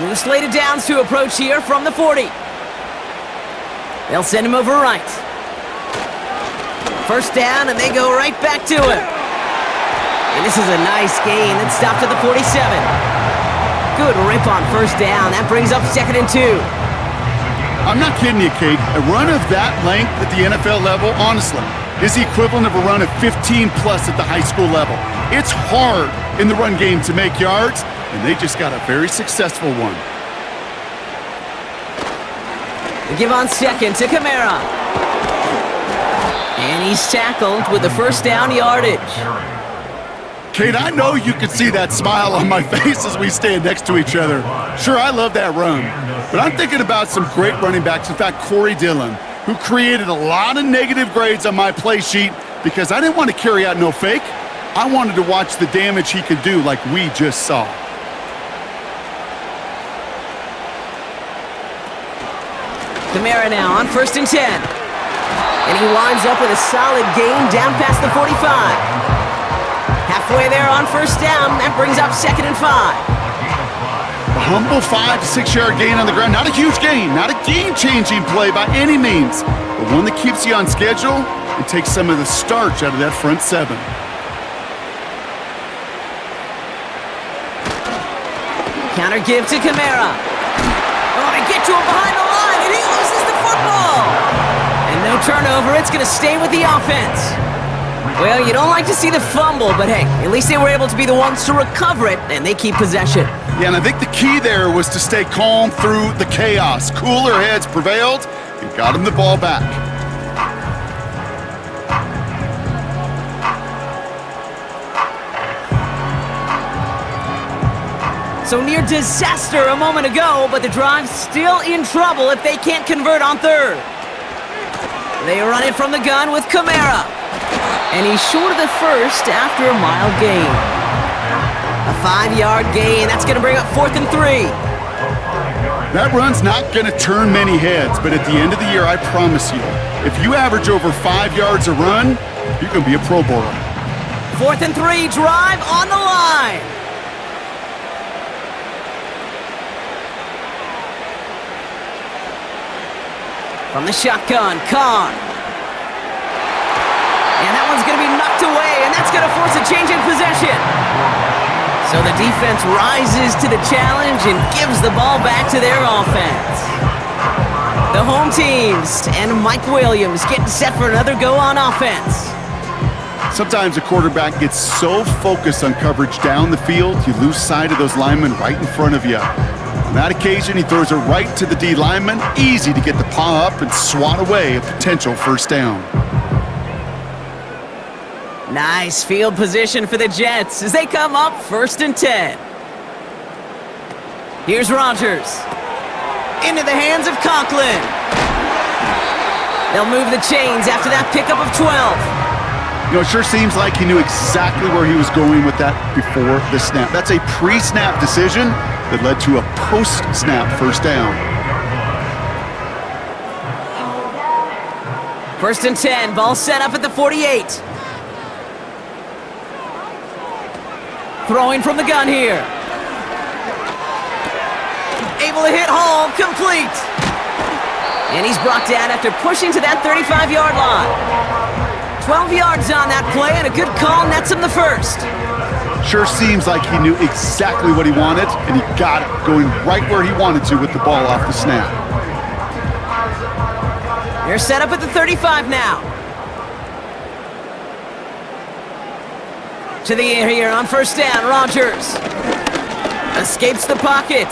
A: The slated downs to approach here from the 40. They'll send him over right. First down, and they go right back to him. And this is a nice gain. It stopped at the 47. Good rip on first down. That brings up 2nd and 2.
B: I'm not kidding you, Kate. A run of that length at the NFL level, honestly, is the equivalent of a run of 15-plus at the high school level. It's hard in the run game to make yards, and they just got a very successful one.
A: They give on second to Kamara. And he's tackled with the first down yardage.
B: Kate, I know you can see that smile on my face as we stand next to each other. Sure, I love that run, but I'm thinking about some great running backs. In fact, Corey Dillon, who created a lot of negative grades on my play sheet because I didn't want to carry out no fake. I wanted to watch the damage he could do like we just saw.
A: Kamara now on 1st and 10. And he winds up with a solid gain down past the 45. Halfway there on first down, that brings up 2nd and 5.
B: A humble 5 to 6 yard gain on the ground. Not a huge gain, not a game-changing play by any means, but one that keeps you on schedule and takes some of the starch out of that front 7.
A: Counter give to Kamara. Oh, they get to him behind the line, and he loses the football. And no turnover, it's going to stay with the offense. Well, you don't like to see the fumble, but hey, at least they were able to be the ones to recover it, and they keep possession.
B: Yeah, and I think the key there was to stay calm through the chaos. Cooler heads prevailed and got him the ball back.
A: So near disaster a moment ago, but the drive's still in trouble if they can't convert on third. They run it from the gun with Kamara. And he's short of the first after a mild gain. A 5-yard gain. That's going to bring up 4th and 3.
B: That run's not going to turn many heads, but at the end of the year, I promise you, if you average over 5 yards a run, you're going to be a Pro Bowler.
A: 4th and 3, drive on the line. From the shotgun, Khan. And that one's going to be knocked away, and that's going to force a change in possession. So the defense rises to the challenge and gives the ball back to their offense. The home teams and Mike Williams getting set for another go on offense.
B: Sometimes a quarterback gets so focused on coverage down the field, you lose sight of those linemen right in front of you. On that occasion, he throws it right to the D lineman. Easy to get the paw up and swat away a potential first down.
A: Nice field position for the Jets as they come up 1st and 10. Here's Rodgers. Into the hands of Conklin. They'll move the chains after that pickup of 12.
B: You know, it sure seems like he knew exactly where he was going with that before the snap. That's a pre-snap decision that led to a post-snap first down.
A: 1st and 10, ball set up at the 48. Throwing from the gun here. Able to hit Hall, complete. And he's brought down after pushing to that 35-yard line. 12 yards on that play, and a good call nets him the first.
B: Sure seems like he knew exactly what he wanted, and he got it going right where he wanted to with the ball off the snap.
A: They're set up at the 35 now. To the air here on first down, Rodgers. Escapes the pocket.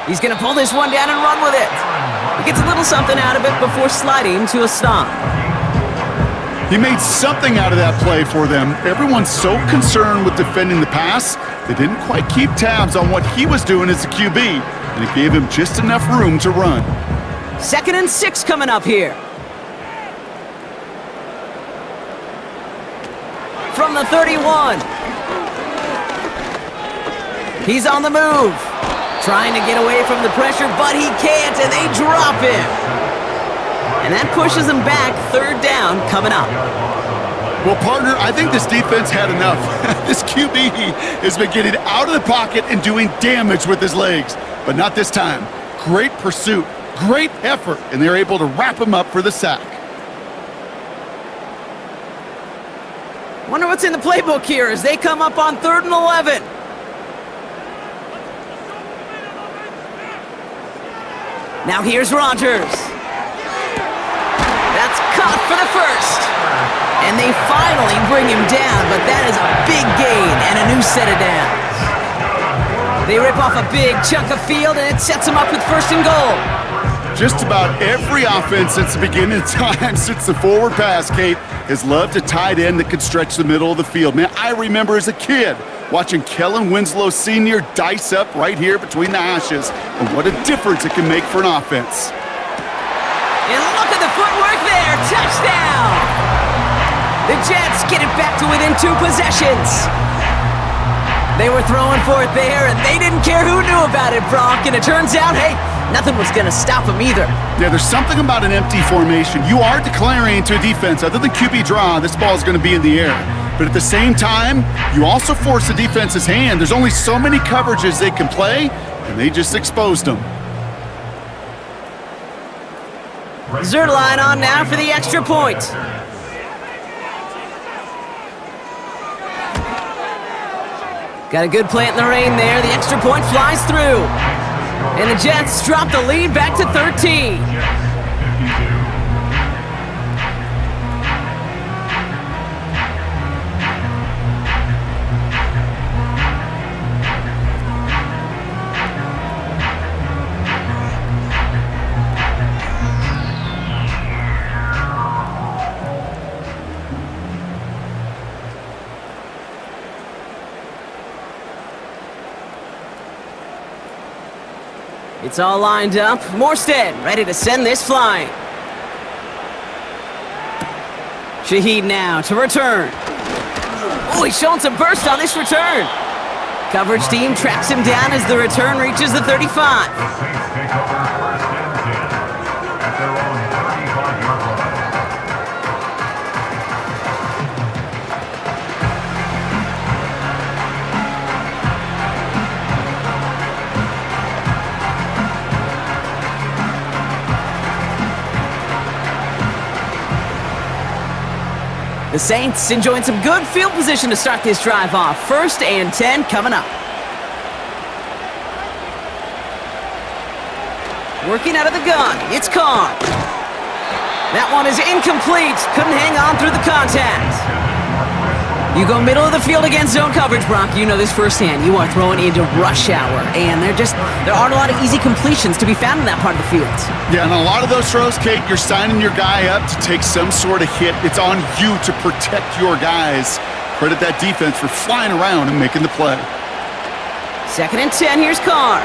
A: He's going to pull this one down and run with it. He gets a little something out of it before sliding to a stop.
B: He made something out of that play for them. Everyone's so concerned with defending the pass, they didn't quite keep tabs on what he was doing as a QB, and it gave him just enough room to run.
A: 2nd and 6 coming up here. From the 31. He's on the move. Trying to get away from the pressure, but he can't, and they drop him. And that pushes him back. 3rd down coming up.
B: Well, partner, I think this defense had enough. This QB has been getting out of the pocket and doing damage with his legs, but not this time. Great pursuit, great effort, and they're able to wrap him up for the sack.
A: Wonder what's in the playbook here as they come up on 3rd and 11. Now here's Rodgers. That's caught for the first. And they finally bring him down, but that is a big gain and a new set of downs. They rip off a big chunk of field, and it sets them up with 1st and goal.
B: Just about every offense since the beginning of time, since the forward pass, Kate, has loved a tight end that can stretch the middle of the field. Man, I remember as a kid watching Kellen Winslow Sr. dice up right here between the hashes, and what a difference it can make for an offense.
A: And look at the footwork there. Touchdown! The Jets get it back to within 2 possessions. They were throwing for it there, and they didn't care who knew about it, Brock. And it turns out, hey, nothing was going to stop them either.
B: Yeah, there's something about an empty formation. You are declaring to a defense, other than QB draw, this ball is going to be in the air. But at the same time, you also force the defense's hand. There's only so many coverages they can play, and they just exposed them.
A: Zerline on now for the extra point. Got a good plant in the rain there. The extra point flies through. And the Jets drop the lead back to 13. It's all lined up. Morstead ready to send this flying. Shaheed now to return. Oh, he's showing some burst on this return. Coverage team tracks him down as the return reaches the 35. The Saints enjoying some good field position to start this drive off. 1st and 10 coming up. Working out of the gun, it's Carr. That one is incomplete. Couldn't hang on through the contact. You go middle of the field against zone coverage, Brock. You know this firsthand. You are throwing into rush hour, and there aren't a lot of easy completions to be found in that part of the field.
B: Yeah, and a lot of those throws, Kate, you're signing your guy up to take some sort of hit. It's on you to protect your guys. Credit that defense for flying around and making the play.
A: 2nd and 10, here's Carr.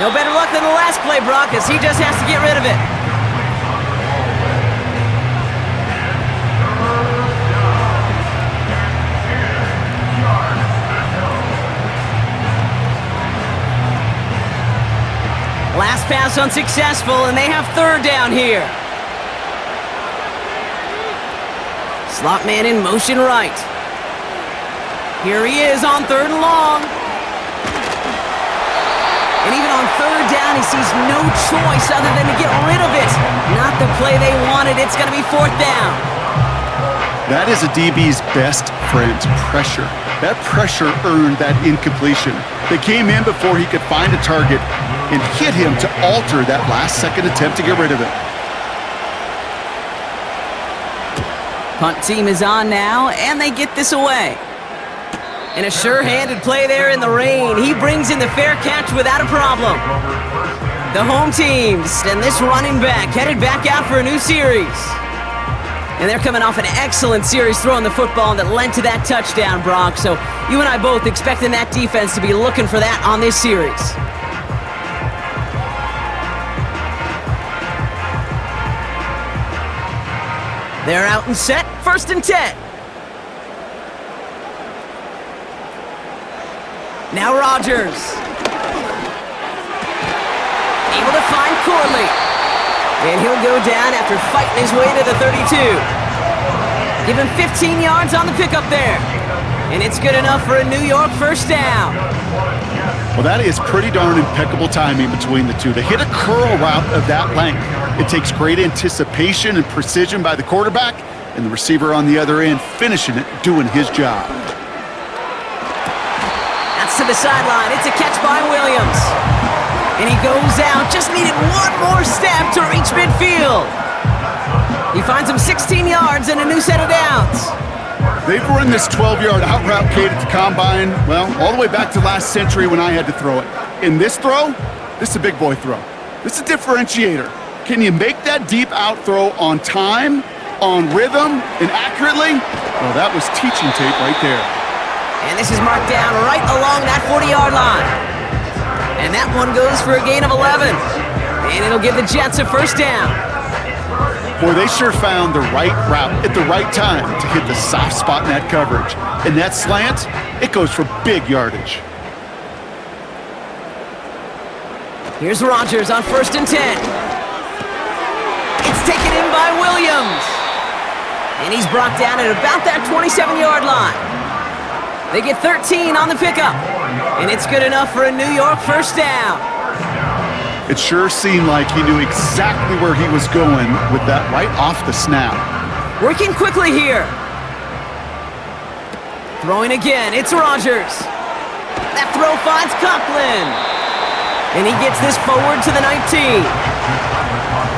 A: No better luck than the last play, Brock, as he just has to get rid of it. Last pass unsuccessful, and they have 3rd down here. Slot man in motion right. Here he is on 3rd and long. And even on 3rd down, he sees no choice other than to get rid of it. Not the play they wanted. It's going to be 4th down.
B: That is a DB's best friend, pressure. That pressure earned that incompletion. They came in before he could find a target and hit him to alter that last-second attempt to get rid of it.
A: Punt team is on now, and they get this away. And a sure-handed play there in the rain. He brings in the fair catch without a problem. The home teams and this running back headed back out for a new series. And they're coming off an excellent series throwing the football that led to that touchdown, Brock. So you and I both expecting that defense to be looking for that on this series. They're out and set, 1st and 10. Now Rodgers. Able to find Corley. And he'll go down after fighting his way to the 32. Give him 15 yards on the pickup there. And it's good enough for a New York 1st down.
B: Well, that is pretty darn impeccable timing between the two. They hit a curl route of that length. It takes great anticipation and precision by the quarterback, and the receiver on the other end finishing it, doing his job.
A: That's to the sideline. It's a catch by Williams. And he goes out, just needed one more step to reach midfield. He finds him 16 yards and a new set of downs.
B: They've run this 12-yard out route, Kate, at the combine, well, all the way back to last century when I had to throw it. In this throw, this is a big boy throw. This is a differentiator. Can you make that deep out throw on time, on rhythm, and accurately? Well, that was teaching tape right there.
A: And this is marked down right along that 40-yard line. And that one goes for a gain of 11. And it'll give the Jets a 1st down.
B: Boy, they sure found the right route at the right time to hit the soft spot in that coverage. And that slant, it goes for big yardage.
A: Here's Rodgers on 1st and 10. It's taken in by Williams. And he's brought down at about that 27-yard line. They get 13 on the pickup. And it's good enough for a New York 1st down.
B: It sure seemed like he knew exactly where he was going with that right off the snap.
A: Working quickly here. Throwing again, it's Rodgers. That throw finds Conklin. And he gets this forward to the 19.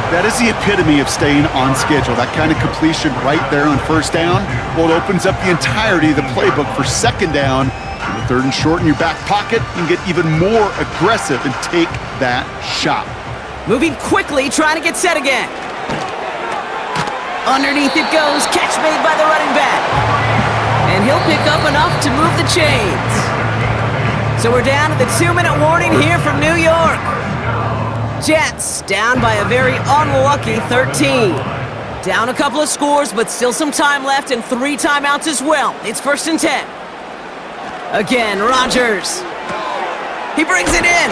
B: That is the epitome of staying on schedule. That kind of completion right there on 1st down. Well, it opens up the entirety of the playbook for 2nd down. In the 3rd and short in your back pocket, you can get even more aggressive and take that shot.
A: Moving quickly, trying to get set again. Underneath it goes, catch made by the running back. And he'll pick up enough to move the chains. So we're down to the 2-minute warning here from New York. Jets down by a very unlucky 13. Down a couple of scores, but still some time left and 3 timeouts as well. It's 1st and 10. Again, Rodgers. He brings it in.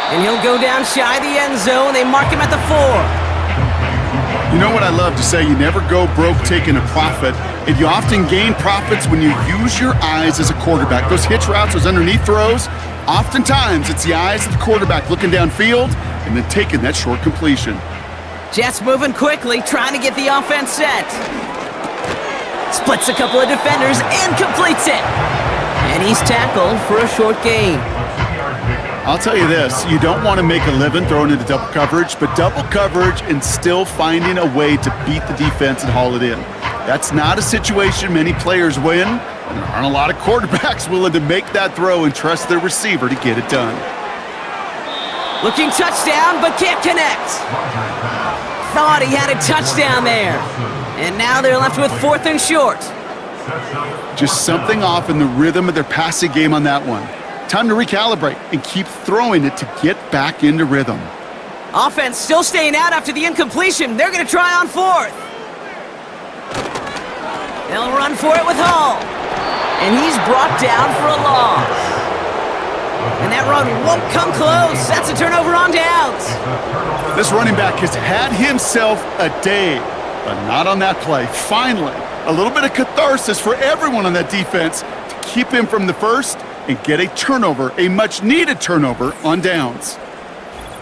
A: And he'll go down shy of the end zone. They mark him at the 4.
B: You know what I love to say? You never go broke taking a profit. And you often gain profits when you use your eyes as a quarterback. Those hitch routes, those underneath throws, oftentimes it's the eyes of the quarterback looking downfield and then taking that short completion.
A: Jets moving quickly, trying to get the offense set. Splits a couple of defenders and completes it. And he's tackled for a short gain.
B: I'll tell you this, you don't want to make a living throwing into double coverage, but double coverage and still finding a way to beat the defense and haul it in. That's not a situation many players win, and there aren't a lot of quarterbacks willing to make that throw and trust their receiver to get it done.
A: Looking touchdown, but can't connect. Thought he had a touchdown there. And now they're left with 4th and short.
B: Just something off in the rhythm of their passing game on that one. Time to recalibrate and keep throwing it to get back into rhythm.
A: Offense still staying out after the incompletion. They're going to try on 4th. They'll run for it with Hall. And he's brought down for a loss. And that run won't come close. That's a turnover on downs.
B: This running back has had himself a day, but not on that play. Finally, a little bit of catharsis for everyone on that defense to keep him from the first and get a turnover, a much-needed turnover on downs.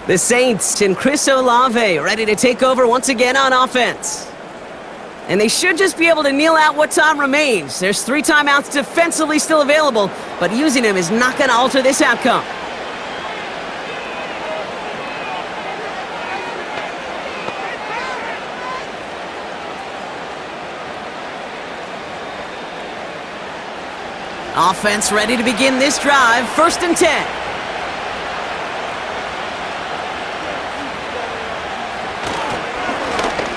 A: The Saints and Chris Olave ready to take over once again on offense. And they should just be able to kneel out what time remains. There's 3 timeouts defensively still available, but using them is not going to alter this outcome. Offense ready to begin this drive. 1st and 10.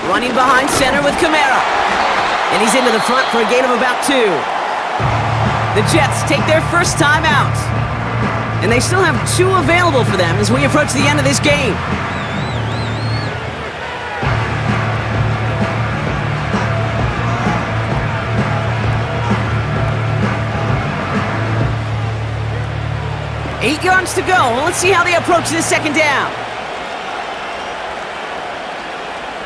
A: Running behind center with Kamara. And he's into the front for a gain of about 2. The Jets take their first time out. And they still have 2 available for them as we approach the end of this game. Eight yards to go. Let's see how they approach this 2nd down.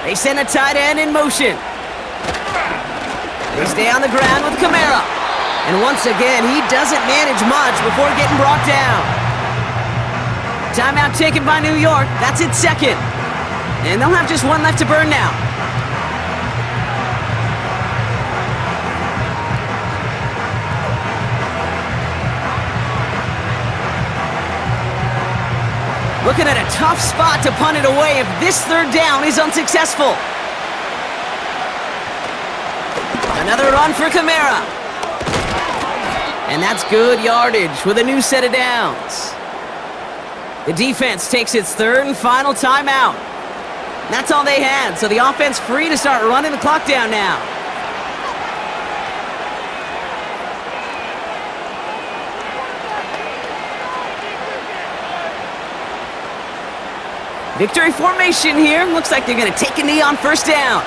A: They send a tight end in motion. They stay on the ground with Kamara. And once again, he doesn't manage much before getting brought down. Timeout taken by New York. That's its 2nd. And they'll have just 1 left to burn now. Looking at a tough spot to punt it away if this 3rd down is unsuccessful. Another run for Kamara. And that's good yardage with a new set of downs. The defense takes its 3rd and final timeout. That's all they had, so the offense free to start running the clock down now. Victory formation here. Looks like they're going to take a knee on 1st down.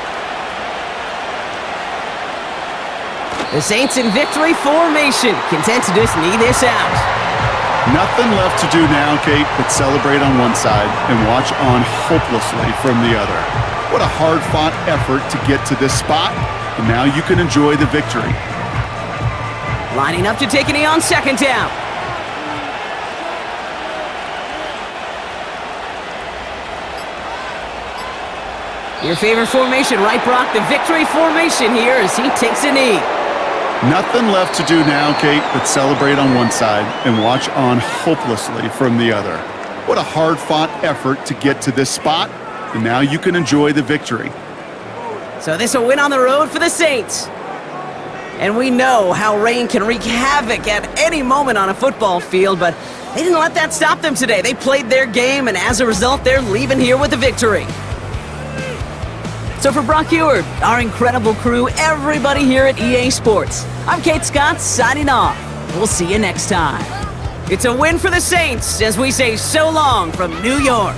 A: The Saints in victory formation. Content to just knee this out.
B: Nothing left to do now, Kate, but celebrate on one side and watch on hopelessly from the other. What a hard-fought effort to get to this spot, and now you can enjoy the victory.
A: Lining up to take a knee on 2nd down. Your favorite formation, right, Brock? The victory formation here as he takes a knee.
B: Nothing left to do now, Kate, but celebrate on one side and watch on hopelessly from the other. What a hard-fought effort to get to this spot, and now you can enjoy the victory.
A: So this a win on the road for the Saints. And we know how rain can wreak havoc at any moment on a football field, but they didn't let that stop them today. They played their game, and as a result, they're leaving here with a victory. So for Brock Eward, our incredible crew, everybody here at EA Sports, I'm Kate Scott signing off. We'll see you next time. It's a win for the Saints as we say so long from New York.